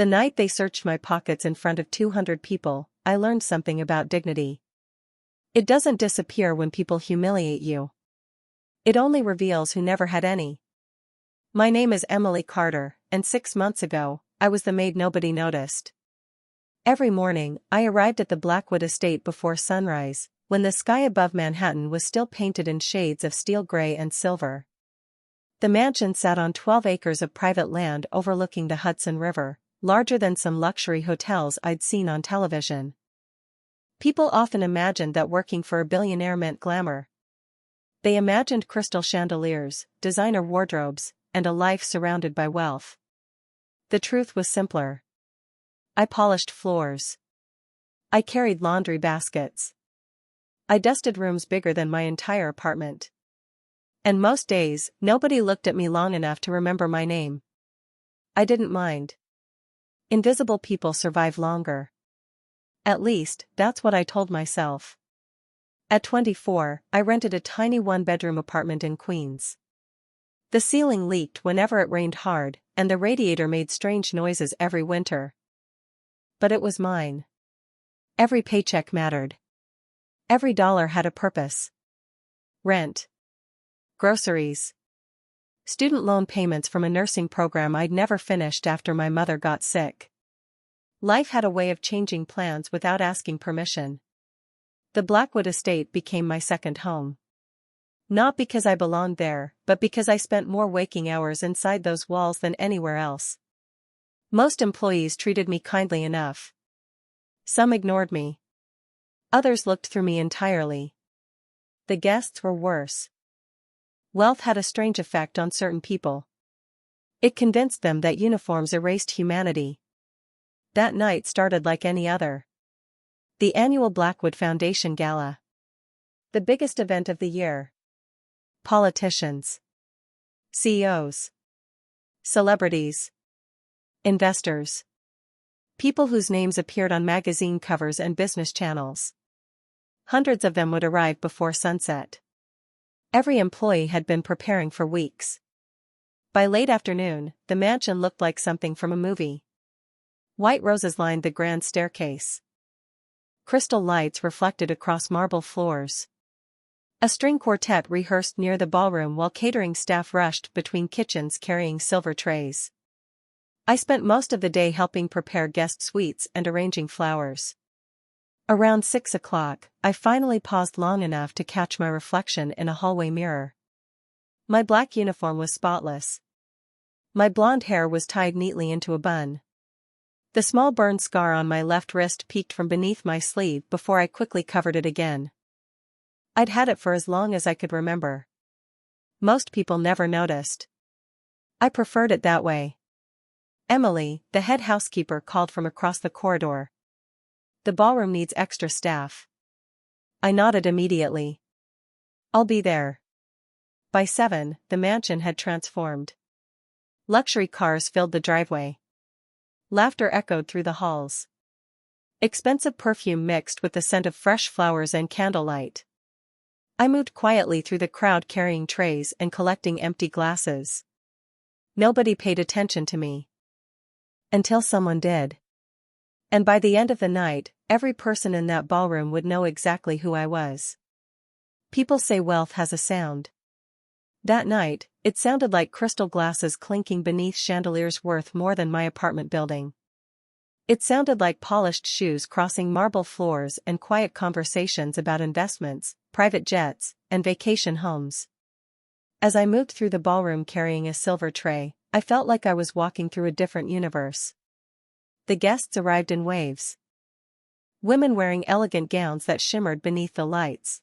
The night they searched my pockets in front of 200 people, I learned something about dignity. It doesn't disappear when people humiliate you. It only reveals who never had any. My name is Emily Carter, and 6 months ago, I was the maid nobody noticed. Every morning, I arrived at the Blackwood estate before sunrise, when the sky above Manhattan was still painted in shades of steel gray and silver. The mansion sat on 12 acres of private land overlooking the Hudson River, larger than some luxury hotels I'd seen on television. People often imagined that working for a billionaire meant glamour. They imagined crystal chandeliers, designer wardrobes, and a life surrounded by wealth. The truth was simpler. I polished floors. I carried laundry baskets. I dusted rooms bigger than my entire apartment. And most days, nobody looked at me long enough to remember my name. I didn't mind. Invisible people survive longer. At least, that's what I told myself. At 24, I rented a tiny one-bedroom apartment in Queens. The ceiling leaked whenever it rained hard, and the radiator made strange noises every winter. But it was mine. Every paycheck mattered. Every dollar had a purpose. Rent. Groceries. Student loan payments from a nursing program I'd never finished after my mother got sick. Life had a way of changing plans without asking permission. The Blackwood estate became my second home. Not because I belonged there, but because I spent more waking hours inside those walls than anywhere else. Most employees treated me kindly enough. Some ignored me. Others looked through me entirely. The guests were worse. Wealth had a strange effect on certain people. It convinced them that uniforms erased humanity. That night started like any other. The annual Blackwood Foundation Gala. The biggest event of the year. Politicians. CEOs. Celebrities. Investors. People whose names appeared on magazine covers and business channels. Hundreds of them would arrive before sunset. Every employee had been preparing for weeks. By late afternoon, the mansion looked like something from a movie. White roses lined the grand staircase. Crystal lights reflected across marble floors. A string quartet rehearsed near the ballroom while catering staff rushed between kitchens carrying silver trays. I spent most of the day helping prepare guest suites and arranging flowers. Around 6 o'clock, I finally paused long enough to catch my reflection in a hallway mirror. My black uniform was spotless. My blonde hair was tied neatly into a bun. The small burn scar on my left wrist peeked from beneath my sleeve before I quickly covered it again. I'd had it for as long as I could remember. Most people never noticed. I preferred it that way. Emily, the head housekeeper, called from across the corridor. The ballroom needs extra staff. I nodded immediately. I'll be there. By 7, the mansion had transformed. Luxury cars filled the driveway. Laughter echoed through the halls. Expensive perfume mixed with the scent of fresh flowers and candlelight. I moved quietly through the crowd carrying trays and collecting empty glasses. Nobody paid attention to me. Until someone did. And by the end of the night, every person in that ballroom would know exactly who I was. People say wealth has a sound. That night, it sounded like crystal glasses clinking beneath chandeliers worth more than my apartment building. It sounded like polished shoes crossing marble floors and quiet conversations about investments, private jets, and vacation homes. As I moved through the ballroom carrying a silver tray, I felt like I was walking through a different universe. The guests arrived in waves. Women wearing elegant gowns that shimmered beneath the lights.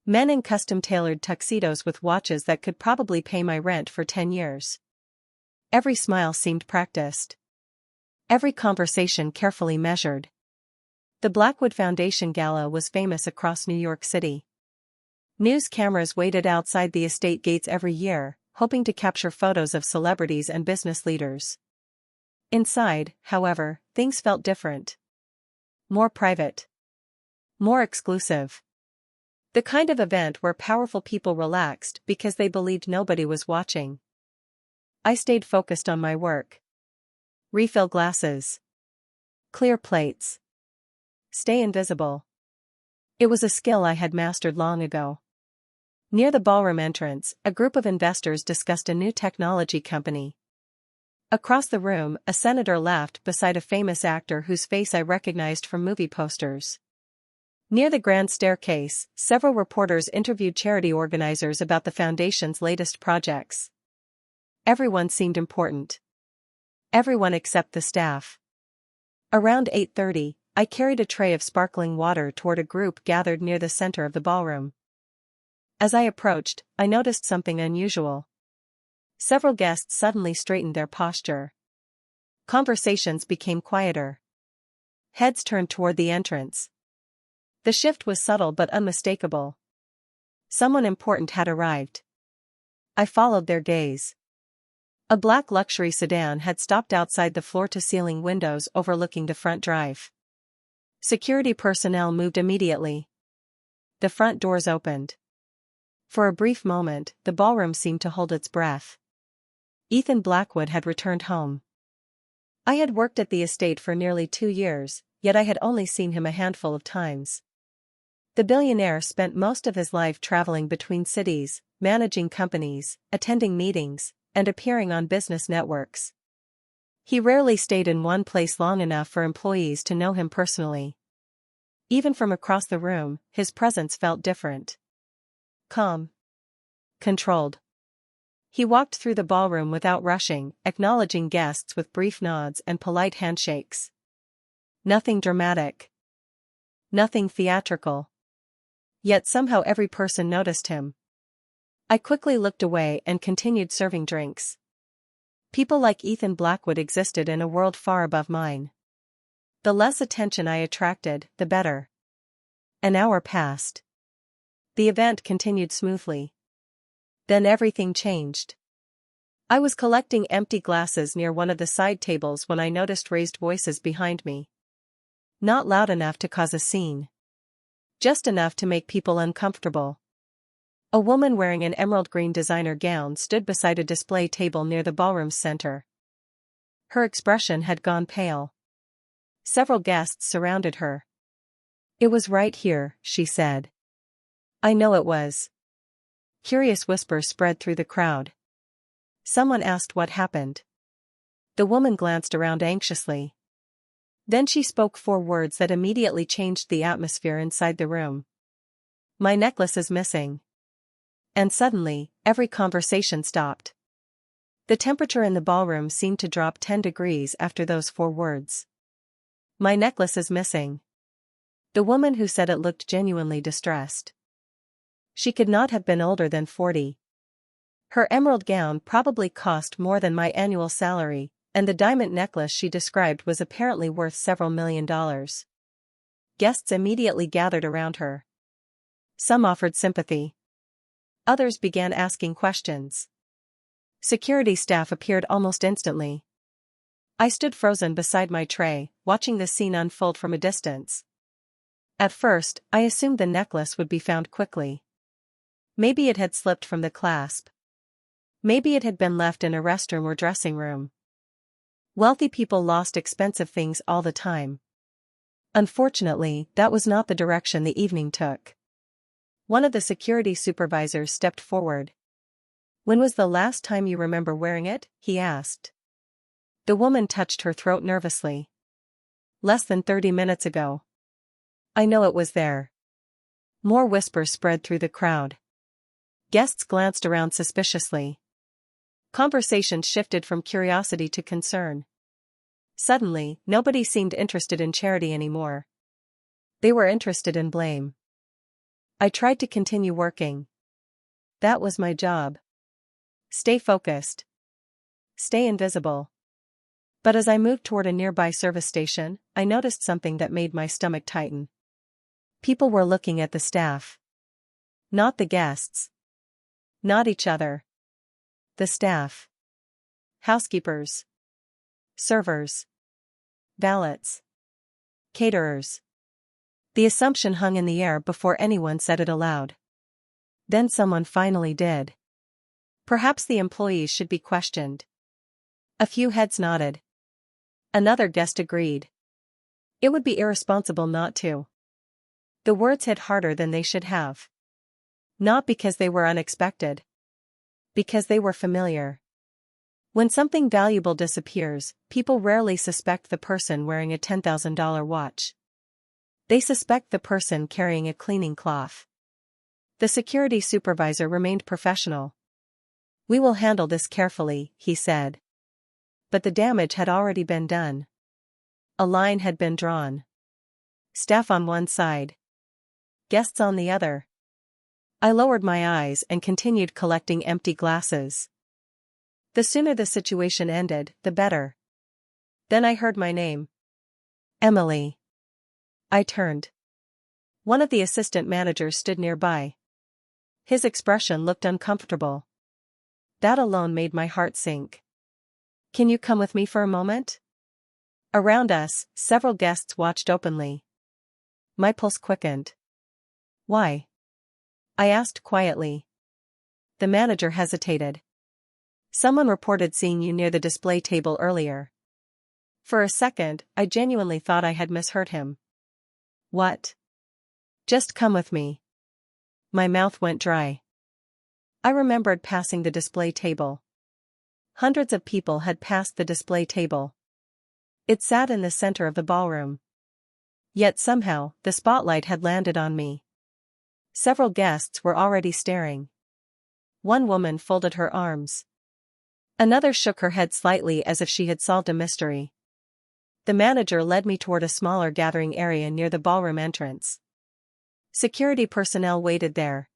Men in custom-tailored tuxedos with watches that could probably pay my rent for 10 years. Every smile seemed practiced. Every conversation carefully measured. The Blackwood Foundation Gala was famous across New York City. News cameras waited outside the estate gates every year, hoping to capture photos of celebrities and business leaders. Inside, however, things felt different. More private. More exclusive. The kind of event where powerful people relaxed because they believed nobody was watching. I stayed focused on my work. Refill glasses. Clear plates. Stay invisible. It was a skill I had mastered long ago. Near the ballroom entrance, a group of investors discussed a new technology company. Across the room, a senator laughed beside a famous actor whose face I recognized from movie posters. Near the grand staircase, several reporters interviewed charity organizers about the foundation's latest projects. Everyone seemed important. Everyone except the staff. Around 8:30, I carried a tray of sparkling water toward a group gathered near the center of the ballroom. As I approached, I noticed something unusual. Several guests suddenly straightened their posture. Conversations became quieter. Heads turned toward the entrance. The shift was subtle but unmistakable. Someone important had arrived. I followed their gaze. A black luxury sedan had stopped outside the floor-to-ceiling windows overlooking the front drive. Security personnel moved immediately. The front doors opened. For a brief moment, the ballroom seemed to hold its breath. Ethan Blackwood had returned home. I had worked at the estate for nearly 2 years, yet I had only seen him a handful of times. The billionaire spent most of his life traveling between cities, managing companies, attending meetings, and appearing on business networks. He rarely stayed in one place long enough for employees to know him personally. Even from across the room, his presence felt different. Calm. Controlled. He walked through the ballroom without rushing, acknowledging guests with brief nods and polite handshakes. Nothing dramatic. Nothing theatrical. Yet somehow every person noticed him. I quickly looked away and continued serving drinks. People like Ethan Blackwood existed in a world far above mine. The less attention I attracted, the better. An hour passed. The event continued smoothly. Then everything changed. I was collecting empty glasses near one of the side tables when I noticed raised voices behind me. Not loud enough to cause a scene. Just enough to make people uncomfortable. A woman wearing an emerald green designer gown stood beside a display table near the ballroom's center. Her expression had gone pale. Several guests surrounded her. "It was right here," she said. "I know it was." Curious whispers spread through the crowd. Someone asked what happened. The woman glanced around anxiously. Then she spoke 4 words that immediately changed the atmosphere inside the room. "My necklace is missing." And suddenly, every conversation stopped. The temperature in the ballroom seemed to drop 10 degrees after those 4 words. "My necklace is missing." The woman who said it looked genuinely distressed. She could not have been older than 40. Her emerald gown probably cost more than my annual salary, and the diamond necklace she described was apparently worth several $1,000,000. Guests immediately gathered around her. Some offered sympathy. Others began asking questions. Security staff appeared almost instantly. I stood frozen beside my tray, watching the scene unfold from a distance. At first, I assumed the necklace would be found quickly. Maybe it had slipped from the clasp. Maybe it had been left in a restroom or dressing room. Wealthy people lost expensive things all the time. Unfortunately, that was not the direction the evening took. One of the security supervisors stepped forward. "When was the last time you remember wearing it?" he asked. The woman touched her throat nervously. "Less than 30 minutes ago." "I know it was there." More whispers spread through the crowd. Guests glanced around suspiciously. Conversation shifted from curiosity to concern. Suddenly, nobody seemed interested in charity anymore. They were interested in blame. I tried to continue working. That was my job. Stay focused. Stay invisible. But as I moved toward a nearby service station, I noticed something that made my stomach tighten. People were looking at the staff. Not the guests. Not each other. The staff. Housekeepers. Servers. Valets. Caterers. The assumption hung in the air before anyone said it aloud. Then someone finally did. Perhaps the employees should be questioned. A few heads nodded. Another guest agreed. It would be irresponsible not to. The words hit harder than they should have. Not because they were unexpected. Because they were familiar. When something valuable disappears, people rarely suspect the person wearing a $10,000 watch. They suspect the person carrying a cleaning cloth. The security supervisor remained professional. "We will handle this carefully," he said. But the damage had already been done. A line had been drawn. Staff on one side. Guests on the other. I lowered my eyes and continued collecting empty glasses. The sooner the situation ended, the better. Then I heard my name. Emily. I turned. One of the assistant managers stood nearby. His expression looked uncomfortable. That alone made my heart sink. "Can you come with me for a moment?" Around us, several guests watched openly. My pulse quickened. "Why?" I asked quietly. The manager hesitated. "Someone reported seeing you near the display table earlier." For a second, I genuinely thought I had misheard him. "What?" "Just come with me." My mouth went dry. I remembered passing the display table. Hundreds of people had passed the display table. It sat in the center of the ballroom. Yet somehow, the spotlight had landed on me. Several guests were already staring. One woman folded her arms. Another shook her head slightly as if she had solved a mystery. The manager led me toward a smaller gathering area near the ballroom entrance. Security personnel waited there.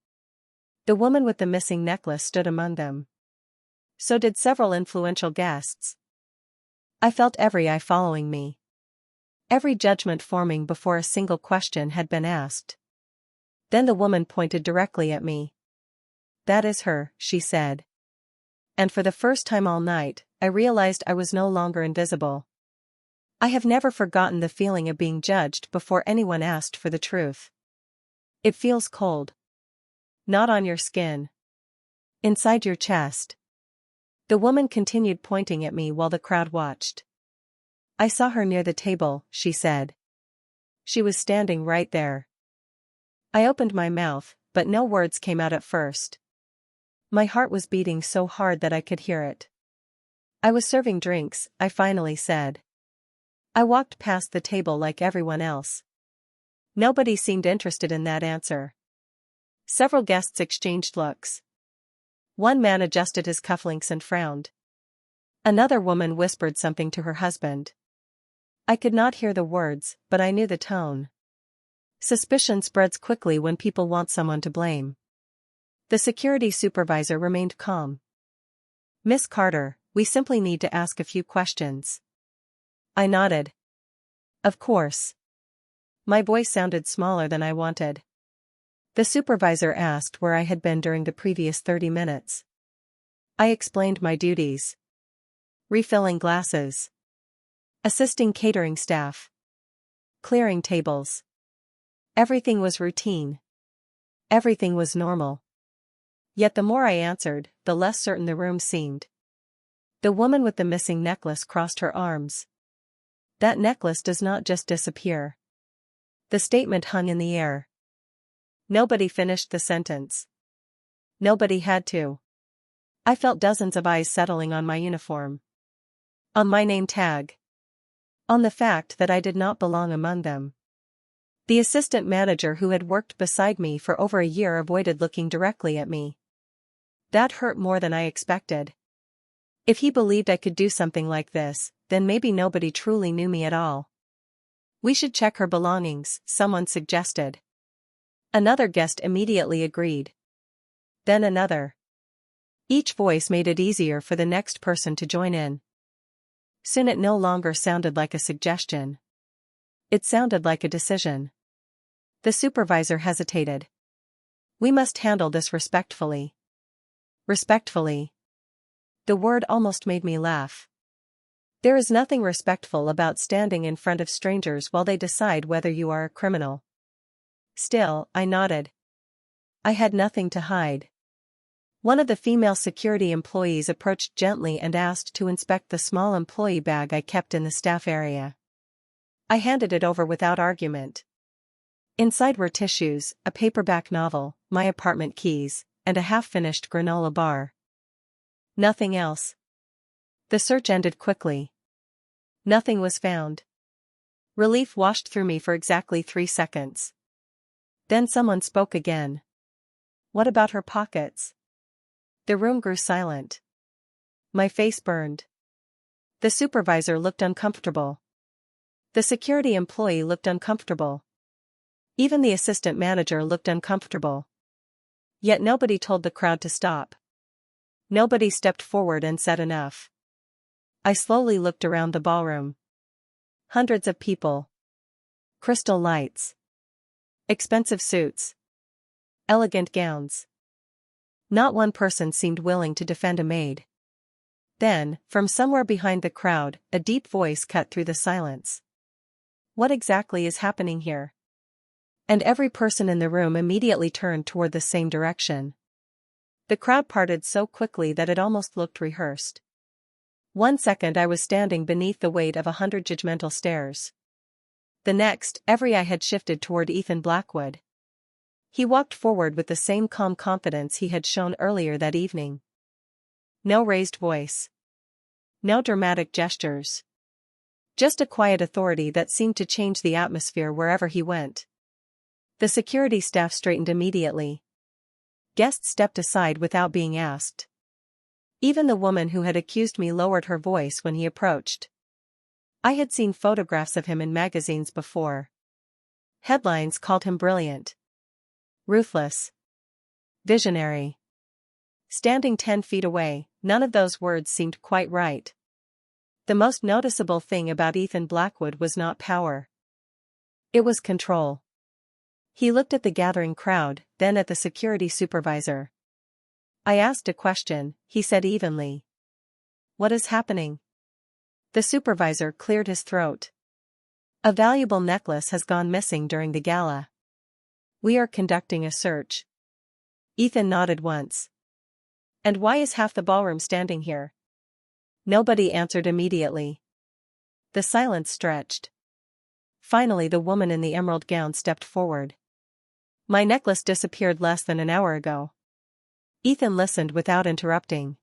The woman with the missing necklace stood among them. So did several influential guests. I felt every eye following me. Every judgment forming before a single question had been asked. Then the woman pointed directly at me. "That is her," she said. And for the first time all night, I realized I was no longer invisible. I have never forgotten the feeling of being judged before anyone asked for the truth. It feels cold. Not on your skin. Inside your chest. The woman continued pointing at me while the crowd watched. "I saw her near the table," she said. "She was standing right there." I opened my mouth, but no words came out at first. My heart was beating so hard that I could hear it. "I was serving drinks," I finally said. I walked past the table like everyone else. Nobody seemed interested in that answer. Several guests exchanged looks. One man adjusted his cufflinks and frowned. Another woman whispered something to her husband. I could not hear the words, but I knew the tone. Suspicion spreads quickly when people want someone to blame. The security supervisor remained calm. "Miss Carter, we simply need to ask a few questions." I nodded. "Of course." My voice sounded smaller than I wanted. The supervisor asked where I had been during the previous 30 minutes. I explained my duties. Refilling glasses. Assisting catering staff. Clearing tables. Everything was routine. Everything was normal. Yet the more I answered, the less certain the room seemed. The woman with the missing necklace crossed her arms. "That necklace does not just disappear." The statement hung in the air. Nobody finished the sentence. Nobody had to. I felt dozens of eyes settling on my uniform. On my name tag. On the fact that I did not belong among them. The assistant manager who had worked beside me for over a year avoided looking directly at me. That hurt more than I expected. If he believed I could do something like this, then maybe nobody truly knew me at all. "We should check her belongings," someone suggested. Another guest immediately agreed. Then another. Each voice made it easier for the next person to join in. Soon it no longer sounded like a suggestion. It sounded like a decision. The supervisor hesitated. "We must handle this respectfully." Respectfully. The word almost made me laugh. There is nothing respectful about standing in front of strangers while they decide whether you are a criminal. Still, I nodded. I had nothing to hide. One of the female security employees approached gently and asked to inspect the small employee bag I kept in the staff area. I handed it over without argument. Inside were tissues, a paperback novel, my apartment keys, and a half-finished granola bar. Nothing else. The search ended quickly. Nothing was found. Relief washed through me for exactly 3 seconds. Then someone spoke again. What about her pockets? The room grew silent. My face burned. The supervisor looked uncomfortable. The security employee looked uncomfortable. Even the assistant manager looked uncomfortable. Yet nobody told the crowd to stop. Nobody stepped forward and said enough. I slowly looked around the ballroom. Hundreds of people. Crystal lights. Expensive suits. Elegant gowns. Not one person seemed willing to defend a maid. Then, from somewhere behind the crowd, a deep voice cut through the silence. What exactly is happening here? And every person in the room immediately turned toward the same direction. The crowd parted so quickly that it almost looked rehearsed. 1 second I was standing beneath the weight of 100 judgmental stares. The next, every eye had shifted toward Ethan Blackwood. He walked forward with the same calm confidence he had shown earlier that evening. No raised voice. No dramatic gestures. Just a quiet authority that seemed to change the atmosphere wherever he went. The security staff straightened immediately. Guests stepped aside without being asked. Even the woman who had accused me lowered her voice when he approached. I had seen photographs of him in magazines before. Headlines called him brilliant. Ruthless. Visionary. Standing 10 feet away, none of those words seemed quite right. The most noticeable thing about Ethan Blackwood was not power. It was control. He looked at the gathering crowd, then at the security supervisor. I asked a question, he said evenly. What is happening? The supervisor cleared his throat. A valuable necklace has gone missing during the gala. We are conducting a search. Ethan nodded once. And why is half the ballroom standing here? Nobody answered immediately. The silence stretched. Finally the woman in the emerald gown stepped forward. My necklace disappeared less than an hour ago. Ethan listened without interrupting.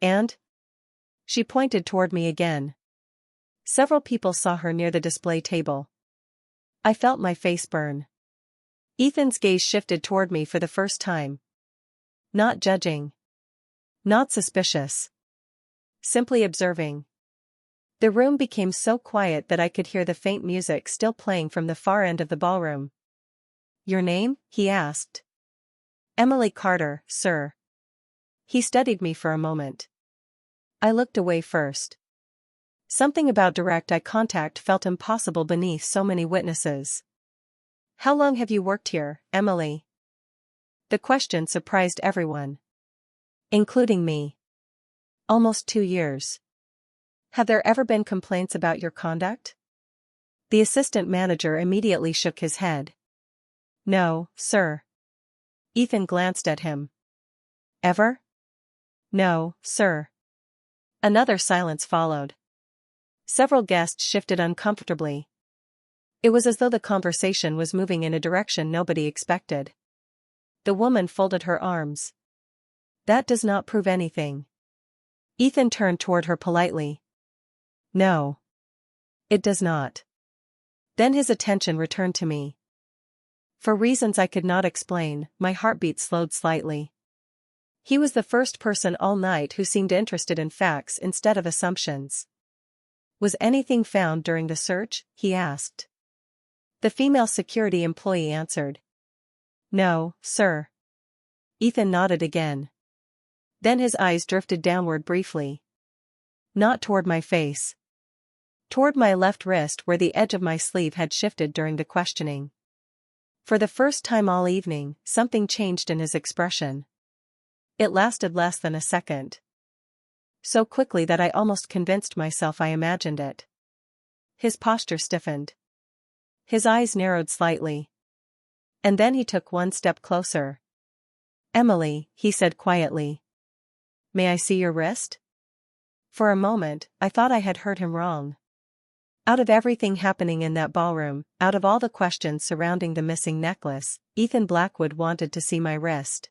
And? She pointed toward me again. Several people saw her near the display table. I felt my face burn. Ethan's gaze shifted toward me for the first time. Not judging. Not suspicious. Simply observing. The room became so quiet that I could hear the faint music still playing from the far end of the ballroom. Your name? He asked. Emily Carter, sir. He studied me for a moment. I looked away first. Something about direct eye contact felt impossible beneath so many witnesses. How long have you worked here, Emily? The question surprised everyone. Including me. Almost 2 years. Have there ever been complaints about your conduct? The assistant manager immediately shook his head. No, sir. Ethan glanced at him. Ever? No, sir. Another silence followed. Several guests shifted uncomfortably. It was as though the conversation was moving in a direction nobody expected. The woman folded her arms. That does not prove anything. Ethan turned toward her politely. No. It does not. Then his attention returned to me. For reasons I could not explain, my heartbeat slowed slightly. He was the first person all night who seemed interested in facts instead of assumptions. Was anything found during the search? He asked. The female security employee answered. No, sir. Ethan nodded again. Then his eyes drifted downward briefly. Not toward my face. Toward my left wrist where the edge of my sleeve had shifted during the questioning. For the first time all evening, something changed in his expression. It lasted less than a second. So quickly that I almost convinced myself I imagined it. His posture stiffened. His eyes narrowed slightly. And then he took one step closer. Emily, he said quietly. May I see your wrist? For a moment, I thought I had heard him wrong. Out of everything happening in that ballroom, out of all the questions surrounding the missing necklace, Ethan Blackwood wanted to see my wrist.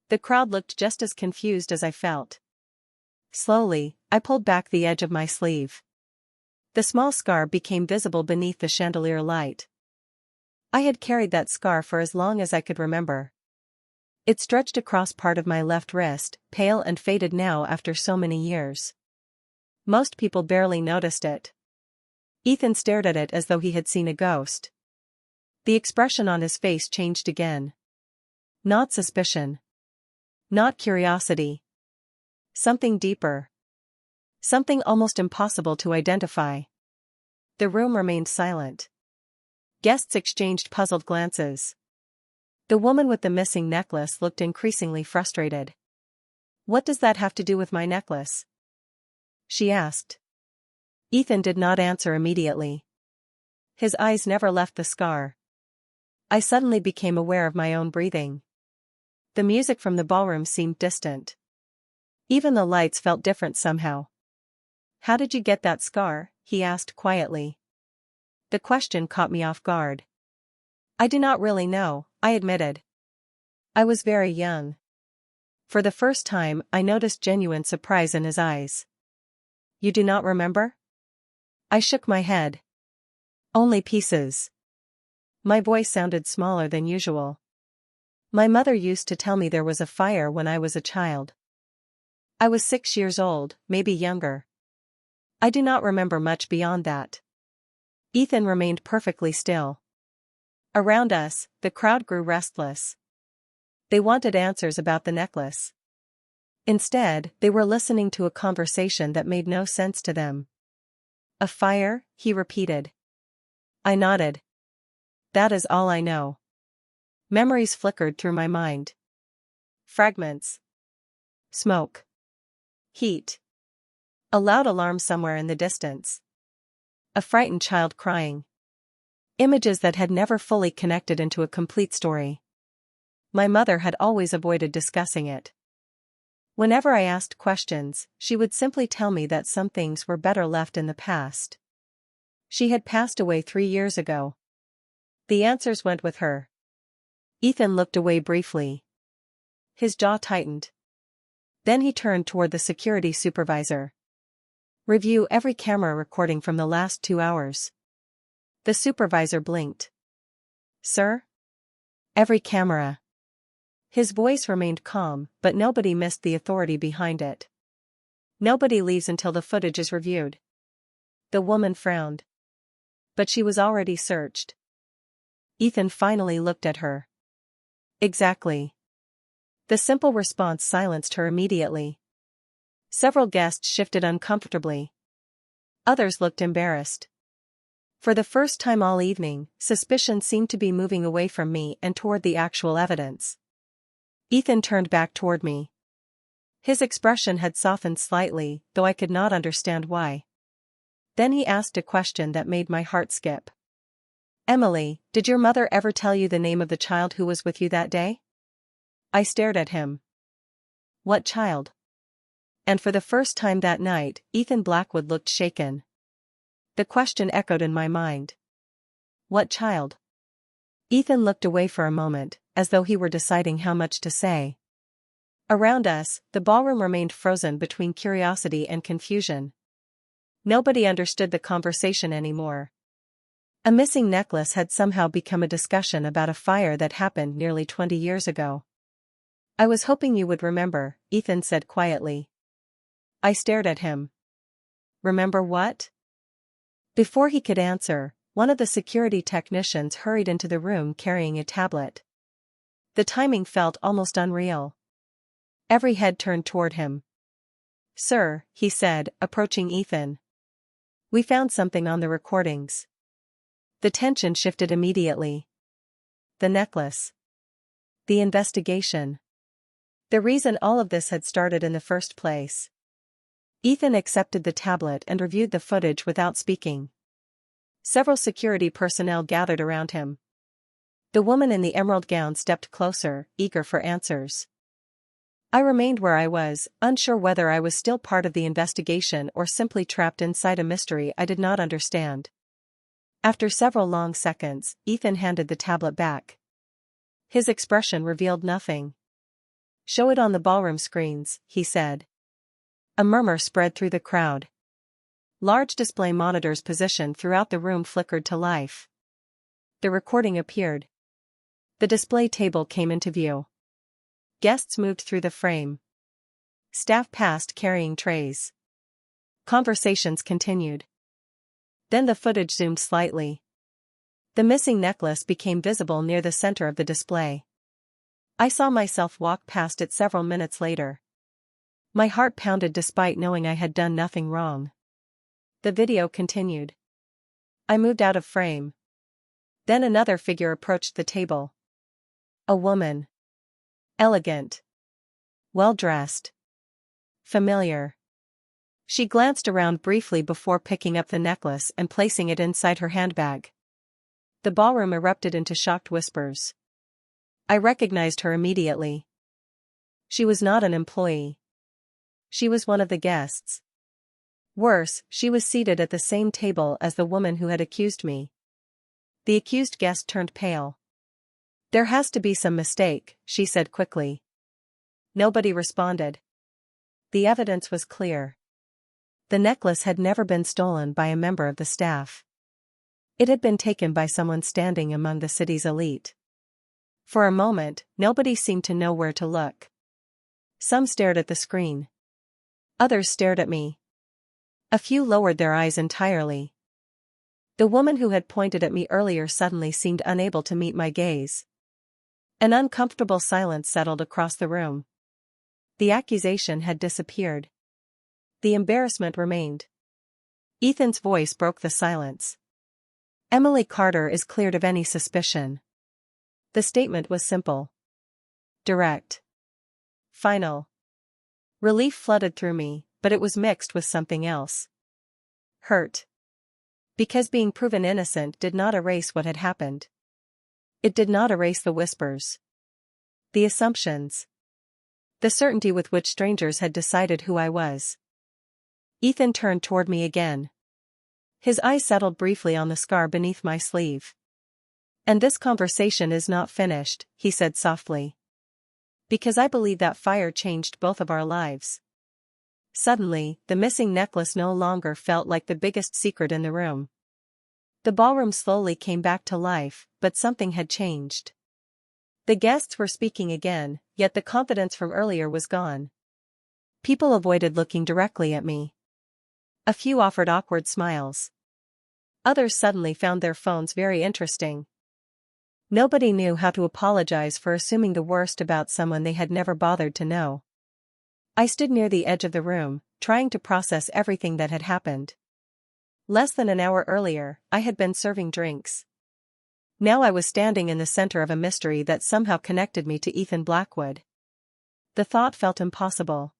The crowd looked just as confused as I felt. Slowly, I pulled back the edge of my sleeve. The small scar became visible beneath the chandelier light. I had carried that scar for as long as I could remember. It stretched across part of my left wrist, pale and faded now after so many years. Most people barely noticed it. Ethan stared at it as though he had seen a ghost. The expression on his face changed again. Not suspicion. Not curiosity. Something deeper. Something almost impossible to identify. The room remained silent. Guests exchanged puzzled glances. The woman with the missing necklace looked increasingly frustrated. What does that have to do with my necklace? She asked. Ethan did not answer immediately. His eyes never left the scar. I suddenly became aware of my own breathing. The music from the ballroom seemed distant. Even the lights felt different somehow. How did you get that scar? He asked quietly. The question caught me off guard. I do not really know, I admitted. I was very young. For the first time, I noticed genuine surprise in his eyes. You do not remember? I shook my head. Only pieces. My voice sounded smaller than usual. My mother used to tell me there was a fire when I was a child. I was 6 years old, maybe younger. I do not remember much beyond that. Ethan remained perfectly still. Around us, the crowd grew restless. They wanted answers about the necklace. Instead, they were listening to a conversation that made no sense to them. A fire, he repeated. I nodded. That is all I know. Memories flickered through my mind. Fragments. Smoke. Heat. A loud alarm somewhere in the distance. A frightened child crying. Images that had never fully connected into a complete story. My mother had always avoided discussing it. Whenever I asked questions, she would simply tell me that some things were better left in the past. She had passed away 3 years ago. The answers went with her. Ethan looked away briefly. His jaw tightened. Then he turned toward the security supervisor. Review every camera recording from the last 2 hours. The supervisor blinked. Sir? Every camera. His voice remained calm, but nobody missed the authority behind it. Nobody leaves until the footage is reviewed. The woman frowned. But she was already searched. Ethan finally looked at her. Exactly. The simple response silenced her immediately. Several guests shifted uncomfortably. Others looked embarrassed. For the first time all evening, suspicion seemed to be moving away from me and toward the actual evidence. Ethan turned back toward me. His expression had softened slightly, though I could not understand why. Then he asked a question that made my heart skip. Emily, did your mother ever tell you the name of the child who was with you that day? I stared at him. What child? And for the first time that night, Ethan Blackwood looked shaken. The question echoed in my mind. What child? Ethan looked away for a moment, as though he were deciding how much to say. Around us, the ballroom remained frozen between curiosity and confusion. Nobody understood the conversation anymore. A missing necklace had somehow become a discussion about a fire that happened nearly 20 years ago. I was hoping you would remember, Ethan said quietly. I stared at him. Remember what? Before he could answer, one of the security technicians hurried into the room carrying a tablet. The timing felt almost unreal. Every head turned toward him. Sir, he said, approaching Ethan. We found something on the recordings. The tension shifted immediately. The necklace. The investigation. The reason all of this had started in the first place. Ethan accepted the tablet and reviewed the footage without speaking. Several security personnel gathered around him. The woman in the emerald gown stepped closer, eager for answers. I remained where I was, unsure whether I was still part of the investigation or simply trapped inside a mystery I did not understand. After several long seconds, Ethan handed the tablet back. His expression revealed nothing. "Show it on the ballroom screens," he said. A murmur spread through the crowd. Large display monitors positioned throughout the room flickered to life. The recording appeared. The display table came into view. Guests moved through the frame. Staff passed carrying trays. Conversations continued. Then the footage zoomed slightly. The missing necklace became visible near the center of the display. I saw myself walk past it several minutes later. My heart pounded despite knowing I had done nothing wrong. The video continued. I moved out of frame. Then another figure approached the table. A woman. Elegant. Well-dressed. Familiar. She glanced around briefly before picking up the necklace and placing it inside her handbag. The ballroom erupted into shocked whispers. I recognized her immediately. She was not an employee. She was one of the guests. Worse, she was seated at the same table as the woman who had accused me. The accused guest turned pale. "There has to be some mistake," she said quickly. Nobody responded. The evidence was clear. The necklace had never been stolen by a member of the staff. It had been taken by someone standing among the city's elite. For a moment, nobody seemed to know where to look. Some stared at the screen. Others stared at me. A few lowered their eyes entirely. The woman who had pointed at me earlier suddenly seemed unable to meet my gaze. An uncomfortable silence settled across the room. The accusation had disappeared. The embarrassment remained. Ethan's voice broke the silence. "Emily Carter is cleared of any suspicion." The statement was simple. Direct. Final. Relief flooded through me, but it was mixed with something else. Hurt. Because being proven innocent did not erase what had happened. It did not erase the whispers. The assumptions. The certainty with which strangers had decided who I was. Ethan turned toward me again. His eyes settled briefly on the scar beneath my sleeve. "And this conversation is not finished," he said softly. "Because I believe that fire changed both of our lives." Suddenly, the missing necklace no longer felt like the biggest secret in the room. The ballroom slowly came back to life, but something had changed. The guests were speaking again, yet the confidence from earlier was gone. People avoided looking directly at me. A few offered awkward smiles. Others suddenly found their phones very interesting. Nobody knew how to apologize for assuming the worst about someone they had never bothered to know. I stood near the edge of the room, trying to process everything that had happened. Less than an hour earlier, I had been serving drinks. Now I was standing in the center of a mystery that somehow connected me to Ethan Blackwood. The thought felt impossible.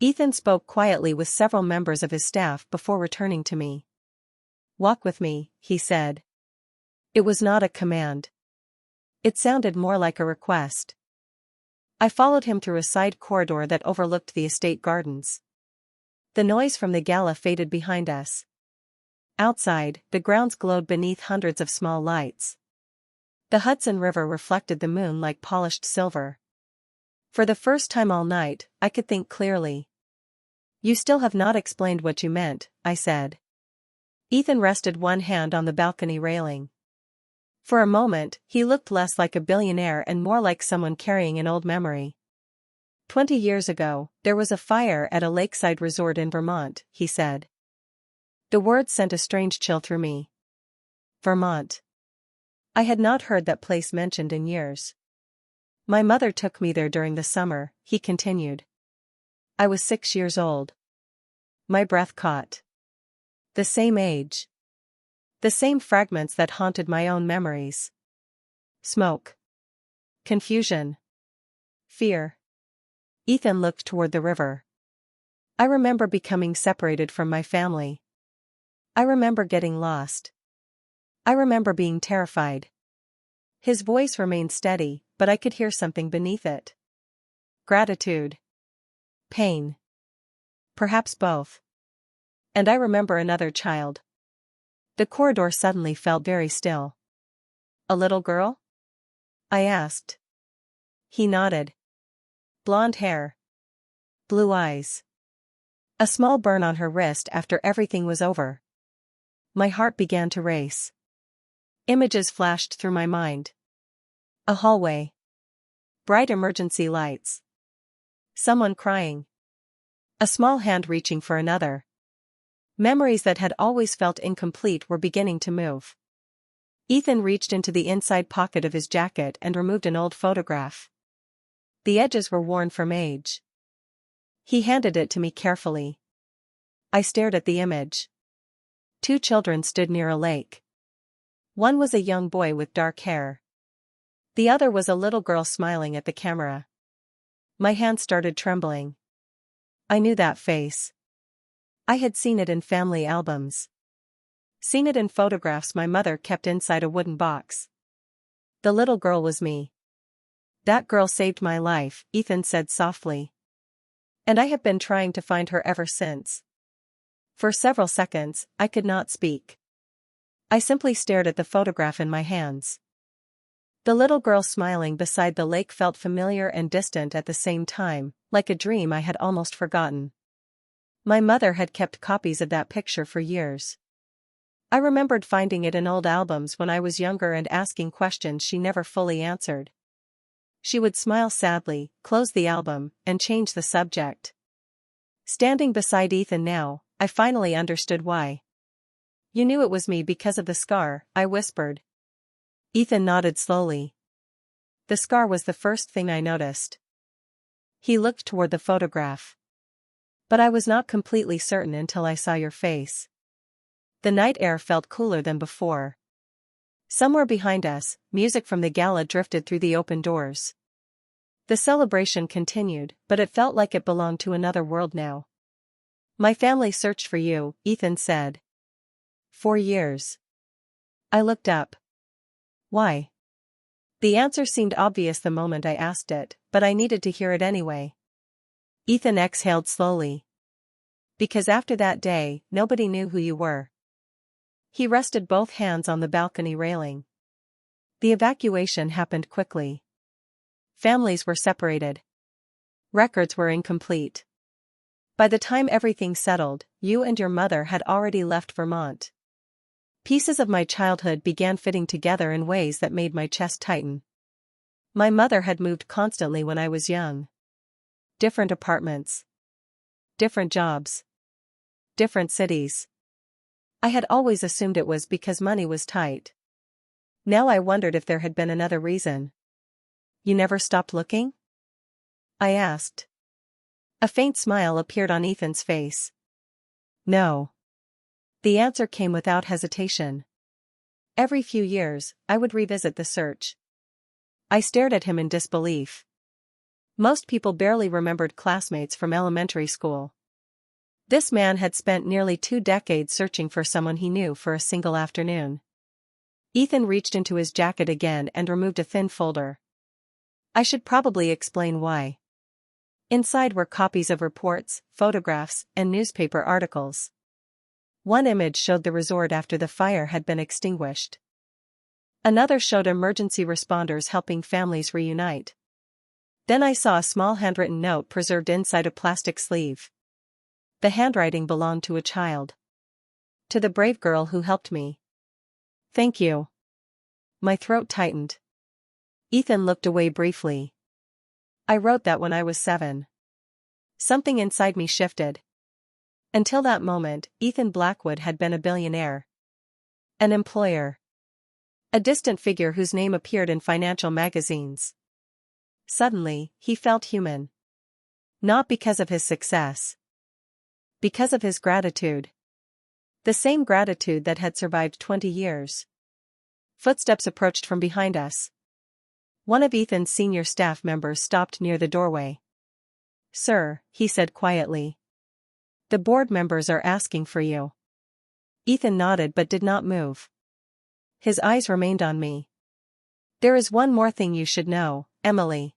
Ethan spoke quietly with several members of his staff before returning to me. "Walk with me," he said. It was not a command. It sounded more like a request. I followed him through a side corridor that overlooked the estate gardens. The noise from the gala faded behind us. Outside, the grounds glowed beneath hundreds of small lights. The Hudson River reflected the moon like polished silver. For the first time all night, I could think clearly. "You still have not explained what you meant," I said. Ethan rested one hand on the balcony railing. For a moment, he looked less like a billionaire and more like someone carrying an old memory. 20 years ago, there was a fire at a lakeside resort in Vermont," he said. The words sent a strange chill through me. Vermont. I had not heard that place mentioned in years. "My mother took me there during the summer," he continued. "I was 6 years old." My breath caught. The same age. The same fragments that haunted my own memories. Smoke. Confusion. Fear. Ethan looked toward the river. "I remember becoming separated from my family. I remember getting lost. I remember being terrified." His voice remained steady, but I could hear something beneath it. Gratitude. Pain. Perhaps both. And I remember another child. The corridor suddenly felt very still. A little girl? I asked. He nodded. Blonde hair. Blue eyes. A small burn on her wrist after everything was over. My heart began to race. Images flashed through my mind. A hallway. Bright emergency lights. Someone crying. A small hand reaching for another. Memories that had always felt incomplete were beginning to move. Ethan reached into the inside pocket of his jacket and removed an old photograph. The edges were worn from age. He handed it to me carefully. I stared at the image. 2 children stood near a lake. One was a young boy with dark hair. The other was a little girl smiling at the camera. My hand started trembling. I knew that face. I had seen it in family albums. Seen it in photographs my mother kept inside a wooden box. The little girl was me. That girl saved my life, Ethan said softly. And I have been trying to find her ever since. For several seconds, I could not speak. I simply stared at the photograph in my hands. The little girl smiling beside the lake felt familiar and distant at the same time, like a dream I had almost forgotten. My mother had kept copies of that picture for years. I remembered finding it in old albums when I was younger and asking questions she never fully answered. She would smile sadly, close the album, and change the subject. Standing beside Ethan now, I finally understood why. You knew it was me because of the scar, I whispered. Ethan nodded slowly. The scar was the first thing I noticed. He looked toward the photograph. But I was not completely certain until I saw your face. The night air felt cooler than before. Somewhere behind us, music from the gala drifted through the open doors. The celebration continued, but it felt like it belonged to another world now. My family searched for you, Ethan said. 4 years. I looked up. Why? The answer seemed obvious the moment I asked it, but I needed to hear it anyway. Ethan exhaled slowly. Because after that day, nobody knew who you were. He rested both hands on the balcony railing. The evacuation happened quickly. Families were separated. Records were incomplete. By the time everything settled, you and your mother had already left Vermont. Pieces of my childhood began fitting together in ways that made my chest tighten. My mother had moved constantly when I was young. Different apartments. Different jobs. Different cities. I had always assumed it was because money was tight. Now I wondered if there had been another reason. You never stopped looking? I asked. A faint smile appeared on Ethan's face. No. The answer came without hesitation. Every few years, I would revisit the search. I stared at him in disbelief. Most people barely remembered classmates from elementary school. This man had spent nearly 2 decades searching for someone he knew for a single afternoon. Ethan reached into his jacket again and removed a thin folder. I should probably explain why. Inside were copies of reports, photographs, and newspaper articles. One image showed the resort after the fire had been extinguished. Another showed emergency responders helping families reunite. Then I saw a small handwritten note preserved inside a plastic sleeve. The handwriting belonged to a child. To the brave girl who helped me. Thank you. My throat tightened. Ethan looked away briefly. I wrote that when I was 7. Something inside me shifted. Until that moment, Ethan Blackwood had been a billionaire. An employer. A distant figure whose name appeared in financial magazines. Suddenly, he felt human. Not because of his success. Because of his gratitude. The same gratitude that had survived 20 years. Footsteps approached from behind us. One of Ethan's senior staff members stopped near the doorway. Sir, he said quietly. The board members are asking for you. Ethan nodded but did not move. His eyes remained on me. There is one more thing you should know, Emily.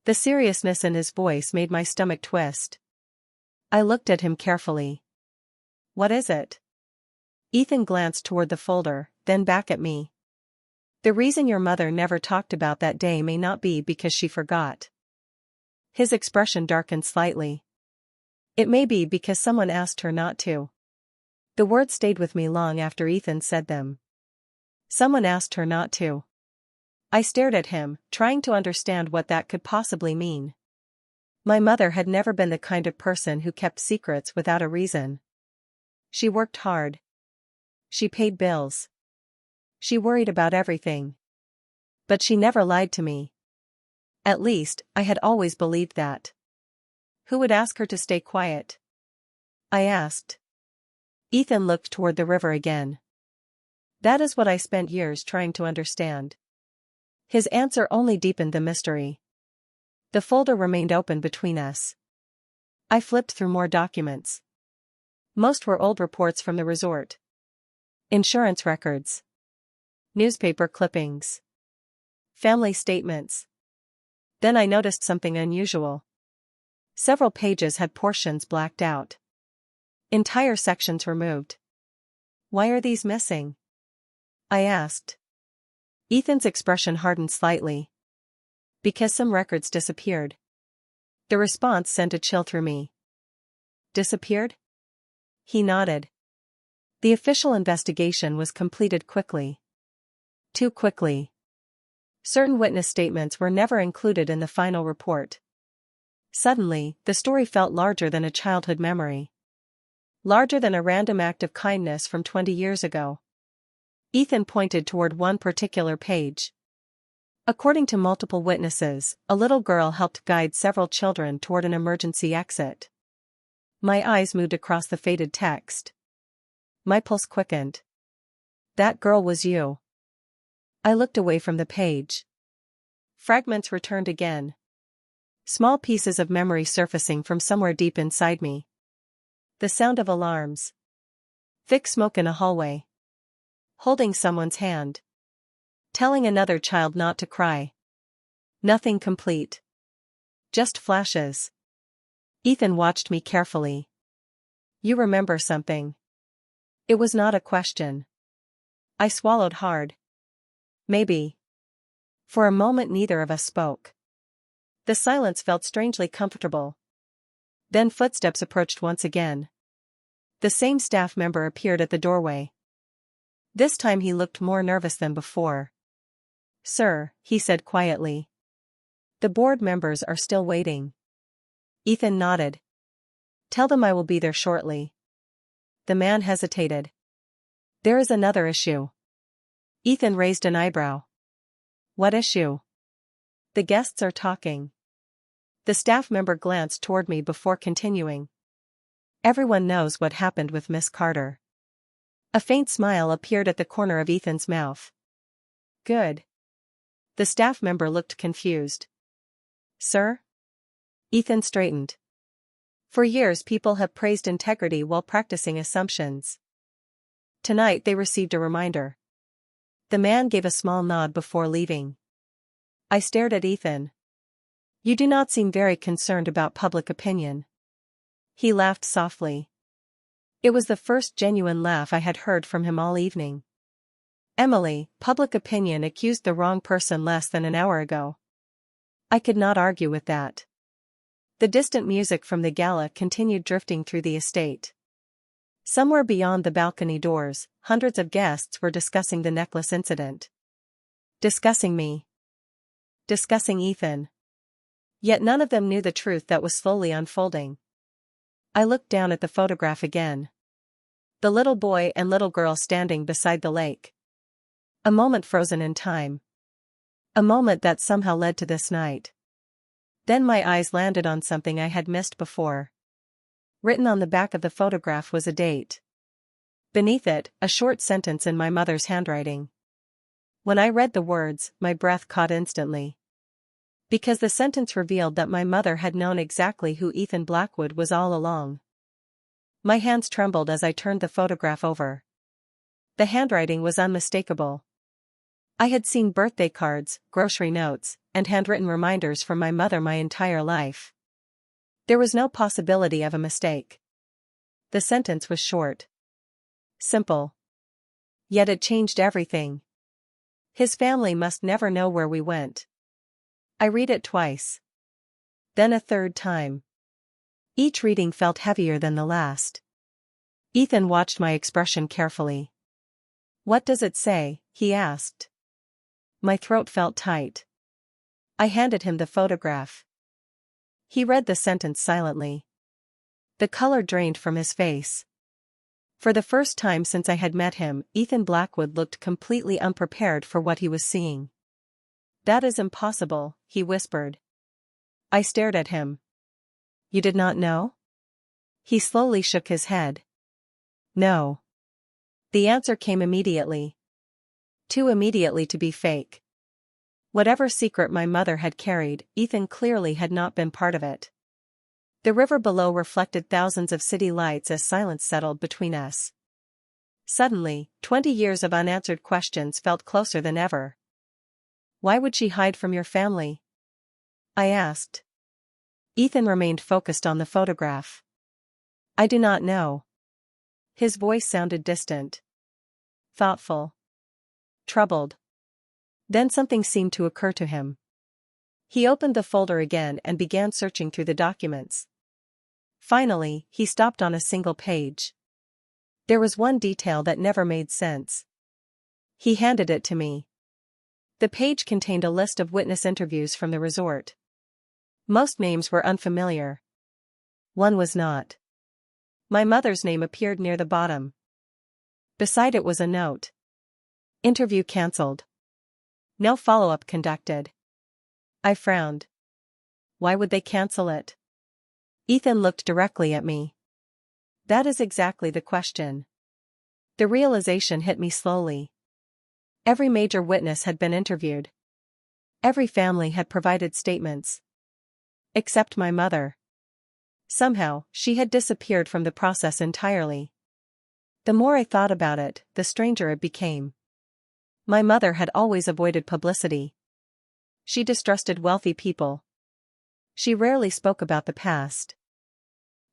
The seriousness in his voice made my stomach twist. I looked at him carefully. What is it? Ethan glanced toward the folder, then back at me. The reason your mother never talked about that day may not be because she forgot. His expression darkened slightly. It may be because someone asked her not to. The words stayed with me long after Ethan said them. Someone asked her not to. I stared at him, trying to understand what that could possibly mean. My mother had never been the kind of person who kept secrets without a reason. She worked hard. She paid bills. She worried about everything. But she never lied to me. At least, I had always believed that. Who would ask her to stay quiet? I asked. Ethan looked toward the river again. That is what I spent years trying to understand. His answer only deepened the mystery. The folder remained open between us. I flipped through more documents. Most were old reports from the resort. Insurance records. Newspaper clippings. Family statements. Then I noticed something unusual. Several pages had portions blacked out. Entire sections removed. Why are these missing? I asked. Ethan's expression hardened slightly. Because some records disappeared. The response sent a chill through me. Disappeared? He nodded. The official investigation was completed quickly. Too quickly. Certain witness statements were never included in the final report. Suddenly, the story felt larger than a childhood memory. Larger than a random act of kindness from 20 years ago. Ethan pointed toward one particular page. According to multiple witnesses, a little girl helped guide several children toward an emergency exit. My eyes moved across the faded text. My pulse quickened. That girl was you. I looked away from the page. Fragments returned again. Small pieces of memory surfacing from somewhere deep inside me. The sound of alarms. Thick smoke in a hallway. Holding someone's hand. Telling another child not to cry. Nothing complete. Just flashes. Ethan watched me carefully. You remember something. It was not a question. I swallowed hard. Maybe. For a moment neither of us spoke. The silence felt strangely comfortable. Then footsteps approached once again. The same staff member appeared at the doorway. This time he looked more nervous than before. Sir, he said quietly. The board members are still waiting. Ethan nodded. Tell them I will be there shortly. The man hesitated. There is another issue. Ethan raised an eyebrow. What issue? The guests are talking. The staff member glanced toward me before continuing. Everyone knows what happened with Miss Carter. A faint smile appeared at the corner of Ethan's mouth. Good. The staff member looked confused. Sir? Ethan straightened. For years people have praised integrity while practicing assumptions. Tonight they received a reminder. The man gave a small nod before leaving. I stared at Ethan. You do not seem very concerned about public opinion. He laughed softly. It was the first genuine laugh I had heard from him all evening. Emily, public opinion accused the wrong person less than an hour ago. I could not argue with that. The distant music from the gala continued drifting through the estate. Somewhere beyond the balcony doors, hundreds of guests were discussing the necklace incident. Discussing me. Discussing Ethan. Yet none of them knew the truth that was slowly unfolding. I looked down at the photograph again. The little boy and little girl standing beside the lake. A moment frozen in time. A moment that somehow led to this night. Then my eyes landed on something I had missed before. Written on the back of the photograph was a date. Beneath it, a short sentence in my mother's handwriting. When I read the words, my breath caught instantly. Because the sentence revealed that my mother had known exactly who Ethan Blackwood was all along. My hands trembled as I turned the photograph over. The handwriting was unmistakable. I had seen birthday cards, grocery notes, and handwritten reminders from my mother my entire life. There was no possibility of a mistake. The sentence was short. Simple. Yet it changed everything. His family must never know where we went. I read it twice. Then a third time. Each reading felt heavier than the last. Ethan watched my expression carefully. "What does it say?" he asked. My throat felt tight. I handed him the photograph. He read the sentence silently. The color drained from his face. For the first time since I had met him, Ethan Blackwood looked completely unprepared for what he was seeing. "That is impossible," he whispered. I stared at him. "You did not know?" He slowly shook his head. "No." The answer came immediately. Too immediately to be fake. Whatever secret my mother had carried, Ethan clearly had not been part of it. The river below reflected thousands of city lights as silence settled between us. Suddenly, 20 years of unanswered questions felt closer than ever. "Why would she hide from your family?" I asked. Ethan remained focused on the photograph. "I do not know." His voice sounded distant. Thoughtful. Troubled. Then something seemed to occur to him. He opened the folder again and began searching through the documents. Finally, he stopped on a single page. There was one detail that never made sense. He handed it to me. The page contained a list of witness interviews from the resort. Most names were unfamiliar. One was not. My mother's name appeared near the bottom. Beside it was a note. "Interview cancelled. No follow-up conducted." I frowned. Why would they cancel it? Ethan looked directly at me. That is exactly the question. The realization hit me slowly. Every major witness had been interviewed. Every family had provided statements. Except my mother. Somehow, she had disappeared from the process entirely. The more I thought about it, the stranger it became. My mother had always avoided publicity. She distrusted wealthy people. She rarely spoke about the past.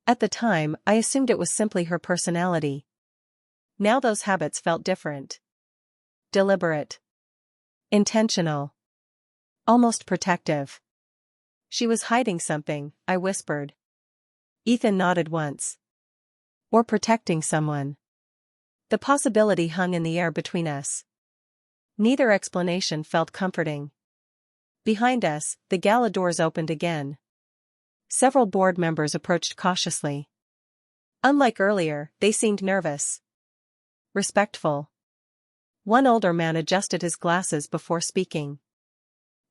At the time, I assumed it was simply her personality. Now those habits felt different. Deliberate. Intentional. Almost protective. "She was hiding something," I whispered. Ethan nodded once. "Or protecting someone." The possibility hung in the air between us. Neither explanation felt comforting. Behind us, the gala doors opened again. Several board members approached cautiously. Unlike earlier, they seemed nervous. Respectful. One older man adjusted his glasses before speaking.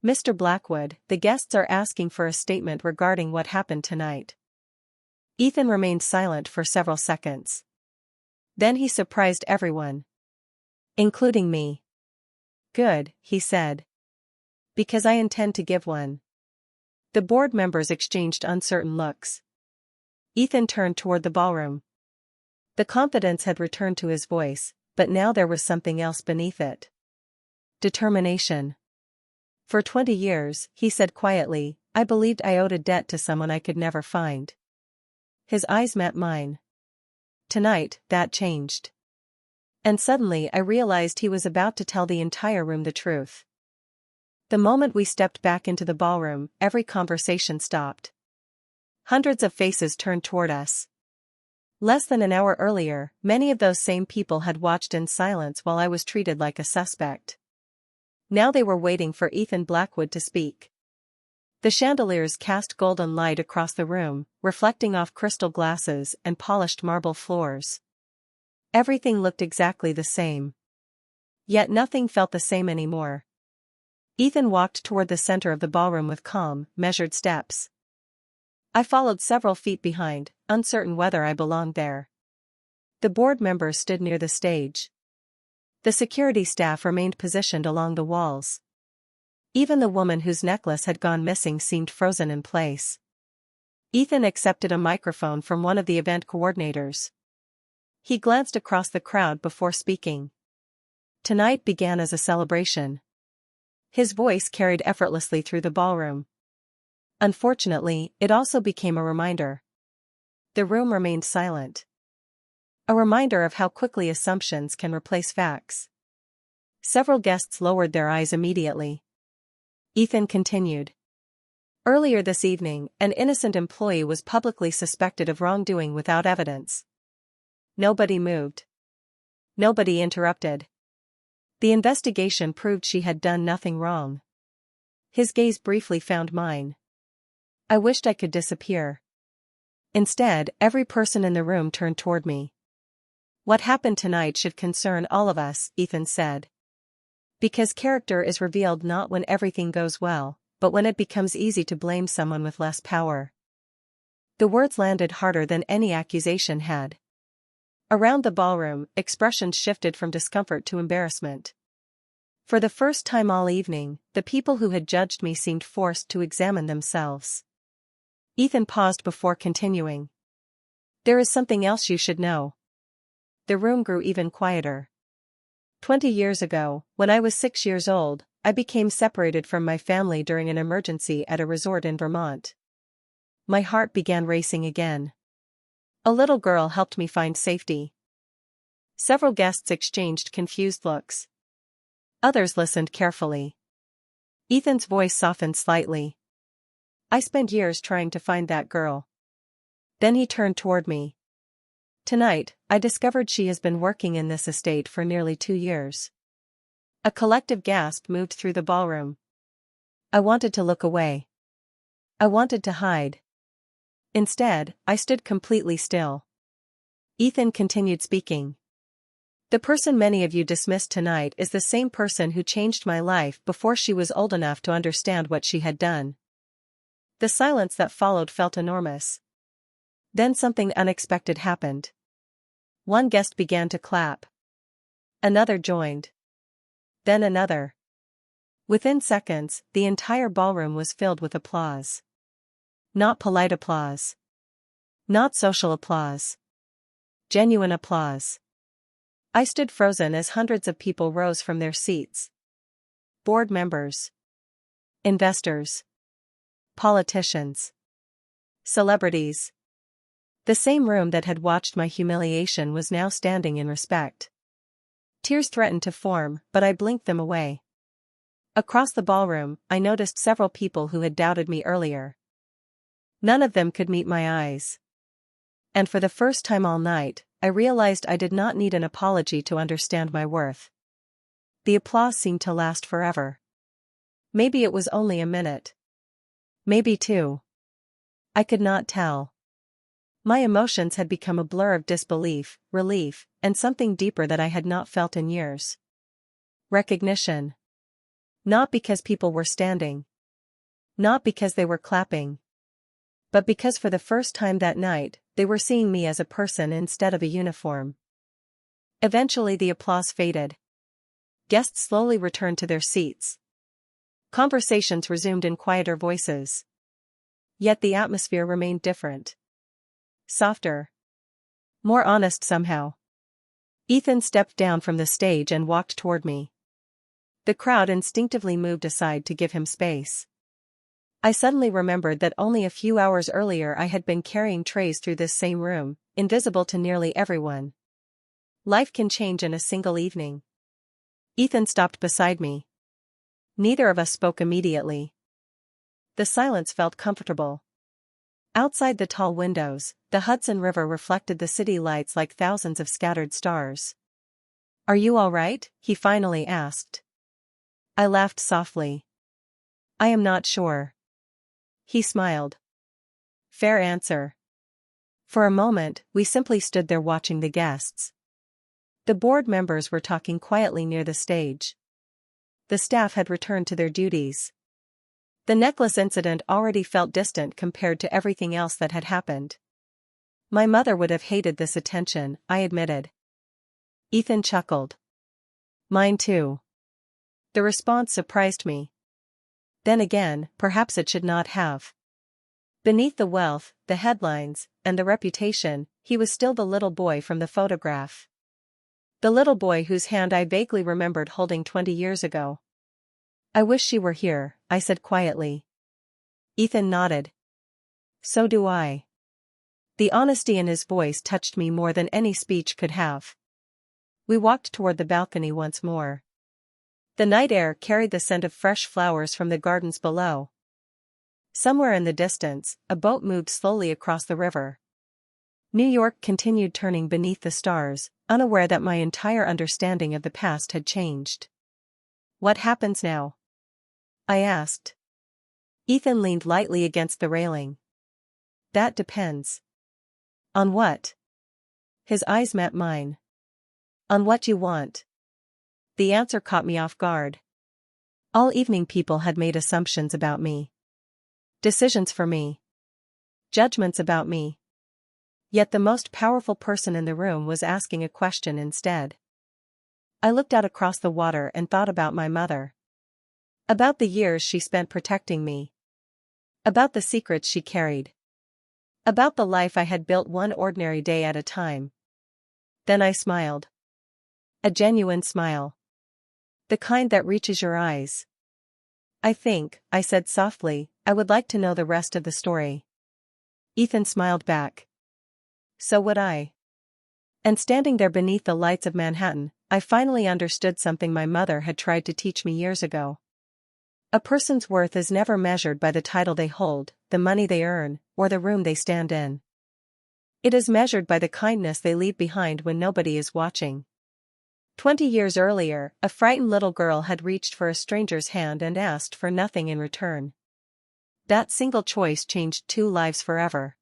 "Mr. Blackwood, the guests are asking for a statement regarding what happened tonight." Ethan remained silent for several seconds. Then he surprised everyone. Including me. "Good," he said. "Because I intend to give one." The board members exchanged uncertain looks. Ethan turned toward the ballroom. The confidence had returned to his voice, but now there was something else beneath it. Determination. "For 20 years, he said quietly, I believed I owed a debt to someone I could never find." His eyes met mine. Tonight, that changed. And suddenly I realized he was about to tell the entire room the truth. The moment we stepped back into the ballroom, every conversation stopped. Hundreds of faces turned toward us. Less than an hour earlier, many of those same people had watched in silence while I was treated like a suspect. Now they were waiting for Ethan Blackwood to speak. The chandeliers cast golden light across the room, reflecting off crystal glasses and polished marble floors. Everything looked exactly the same. Yet nothing felt the same anymore. Ethan walked toward the center of the ballroom with calm, measured steps. I followed several feet behind, uncertain whether I belonged there. The board members stood near the stage. The security staff remained positioned along the walls. Even the woman whose necklace had gone missing seemed frozen in place. Ethan accepted a microphone from one of the event coordinators. He glanced across the crowd before speaking. Tonight began as a celebration. His voice carried effortlessly through the ballroom. Unfortunately, it also became a reminder. The room remained silent. A reminder of how quickly assumptions can replace facts. Several guests lowered their eyes immediately. Ethan continued. Earlier this evening, an innocent employee was publicly suspected of wrongdoing without evidence. Nobody moved. Nobody interrupted. The investigation proved she had done nothing wrong. His gaze briefly found mine. I wished I could disappear. Instead, every person in the room turned toward me. What happened tonight should concern all of us, Ethan said. Because character is revealed not when everything goes well, but when it becomes easy to blame someone with less power. The words landed harder than any accusation had. Around the ballroom, expressions shifted from discomfort to embarrassment. For the first time all evening, the people who had judged me seemed forced to examine themselves. Ethan paused before continuing. There is something else you should know. The room grew even quieter. 20 years ago, when I was 6 years old, I became separated from my family during an emergency at a resort in Vermont. My heart began racing again. A little girl helped me find safety. Several guests exchanged confused looks. Others listened carefully. Ethan's voice softened slightly. I spent years trying to find that girl. Then he turned toward me. Tonight, I discovered she has been working in this estate for nearly 2 years. A collective gasp moved through the ballroom. I wanted to look away. I wanted to hide. Instead, I stood completely still. Ethan continued speaking. The person many of you dismissed tonight is the same person who changed my life before she was old enough to understand what she had done. The silence that followed felt enormous. Then something unexpected happened. One guest began to clap. Another joined. Then another. Within seconds, the entire ballroom was filled with applause. Not polite applause. Not social applause. Genuine applause. I stood frozen as hundreds of people rose from their seats. Board members. Investors. Politicians. Celebrities. The same room that had watched my humiliation was now standing in respect. Tears threatened to form, but I blinked them away. Across the ballroom, I noticed several people who had doubted me earlier. None of them could meet my eyes. And for the first time all night, I realized I did not need an apology to understand my worth. The applause seemed to last forever. Maybe it was only a minute. Maybe 2. I could not tell. My emotions had become a blur of disbelief, relief, and something deeper that I had not felt in years. Recognition. Not because people were standing. Not because they were clapping. But because for the first time that night, they were seeing me as a person instead of a uniform. Eventually the applause faded. Guests slowly returned to their seats. Conversations resumed in quieter voices. Yet the atmosphere remained different. Softer. More honest somehow. Ethan stepped down from the stage and walked toward me. The crowd instinctively moved aside to give him space. I suddenly remembered that only a few hours earlier I had been carrying trays through this same room, invisible to nearly everyone. Life can change in a single evening. Ethan stopped beside me. Neither of us spoke immediately. The silence felt comfortable. Outside the tall windows, the Hudson River reflected the city lights like thousands of scattered stars. "Are you all right?" he finally asked. I laughed softly. "I am not sure." He smiled. "Fair answer." For a moment, we simply stood there watching the guests. The board members were talking quietly near the stage. The staff had returned to their duties. The necklace incident already felt distant compared to everything else that had happened. My mother would have hated this attention, I admitted. Ethan chuckled. Mine too. The response surprised me. Then again, perhaps it should not have. Beneath the wealth, the headlines, and the reputation, he was still the little boy from the photograph. The little boy whose hand I vaguely remembered holding 20 years ago. I wish she were here, I said quietly. Ethan nodded. So do I. The honesty in his voice touched me more than any speech could have. We walked toward the balcony once more. The night air carried the scent of fresh flowers from the gardens below. Somewhere in the distance, a boat moved slowly across the river. New York continued turning beneath the stars, unaware that my entire understanding of the past had changed. What happens now? I asked. Ethan leaned lightly against the railing. That depends. On what? His eyes met mine. On what you want. The answer caught me off guard. All evening people had made assumptions about me. Decisions for me. Judgments about me. Yet the most powerful person in the room was asking a question instead. I looked out across the water and thought about my mother. About the years she spent protecting me. About the secrets she carried. About the life I had built one ordinary day at a time. Then I smiled. A genuine smile. The kind that reaches your eyes. I think, I said softly, I would like to know the rest of the story. Ethan smiled back. So would I. And standing there beneath the lights of Manhattan, I finally understood something my mother had tried to teach me years ago. A person's worth is never measured by the title they hold, the money they earn, or the room they stand in. It is measured by the kindness they leave behind when nobody is watching. 20 years earlier, a frightened little girl had reached for a stranger's hand and asked for nothing in return. That single choice changed 2 lives forever.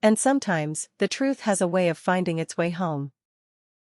And sometimes, the truth has a way of finding its way home.